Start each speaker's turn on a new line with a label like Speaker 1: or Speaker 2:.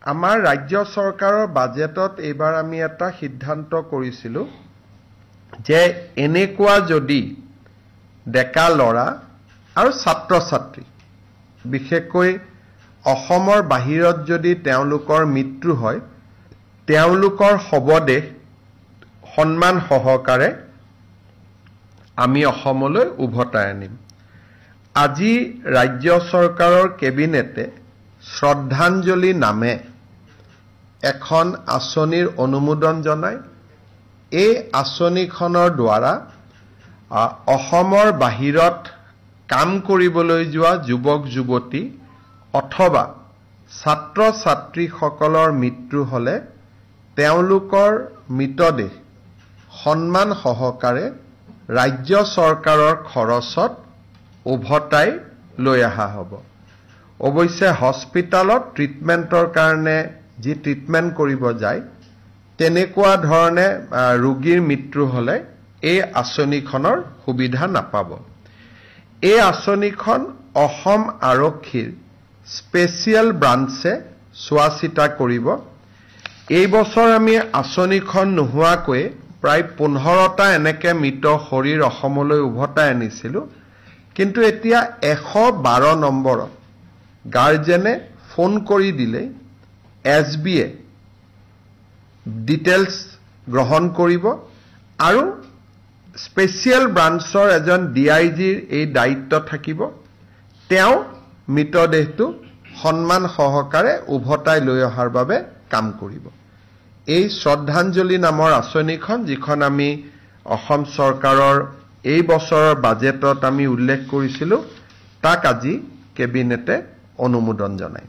Speaker 1: আমাৰ ৰাজ্য চৰকাৰৰ বাজেটত এইবাৰ আমি এটা সিদ্ধান্ত কৰিছিলোঁ যে এনেকুৱা যদি ডেকা ল'ৰা আৰু ছাত্ৰ ছাত্ৰী বিশেষকৈ অসমৰ বাহিৰত যদি তেওঁলোকৰ মৃত্যু হয় তেওঁলোকৰ শৱদেহ সন্মান সহকাৰে আমি অসমলৈ উভতাই আনিম। আজি ৰাজ্য চৰকাৰৰ কেবিনেটে শ্ৰদ্ধাঞ্জলি নামে এখন আঁচনিৰ অনুমোদন জনায়। এই আঁচনিখনৰ দ্বাৰা অসমৰ বাহিৰত কাম কৰিবলৈ যোৱা যুৱক যুৱতী অথবা ছাত্ৰ ছাত্ৰীসকলৰ মৃত্যু হ'লে তেওঁলোকৰ মৃতদেহ সন্মান সহকাৰে ৰাজ্য চৰকাৰৰ খৰচত উভতাই লৈ অহা হ'ব। অৱশ্যে হস্পিটালত ট্ৰিটমেণ্টৰ কাৰণে যি ট্ৰিটমেণ্ট কৰিব যায় তেনেকুৱা ধৰণে ৰোগীৰ মৃত্যু হ'লে এই আঁচনিখনৰ সুবিধা নাপাব। এই আঁচনিখন অসম আৰক্ষীৰ স্পেচিয়েল ব্ৰাঞ্চে চোৱা চিতা কৰিব। এই বছৰ আমি আঁচনিখন নোহোৱাকৈ প্ৰায় 15টা এনেকৈ মৃত শৰীৰ অসমলৈ উভতাই আনিছিলোঁ। কিন্তু এতিয়া 112 নম্বৰত গাৰ্জেনে ফোন কৰি দিলে SBয়ে ডিটেইলছ গ্ৰহণ কৰিব আৰু স্পেচিয়েল ব্ৰাঞ্চৰ এজন DIGৰ এই দায়িত্ব থাকিব। তেওঁ মৃতদেহটো সন্মান সহকাৰে উভতাই লৈ অহাৰ বাবে কাম কৰিব। এই শ্ৰদ্ধাঞ্জলি নামৰ আঁচনিখন যিখন আমি অসম চৰকাৰৰ এই বছৰৰ বাজেটত আমি উল্লেখ কৰিছিলোঁ তাক আজি কেবিনেটে অনুমোদন জনায়।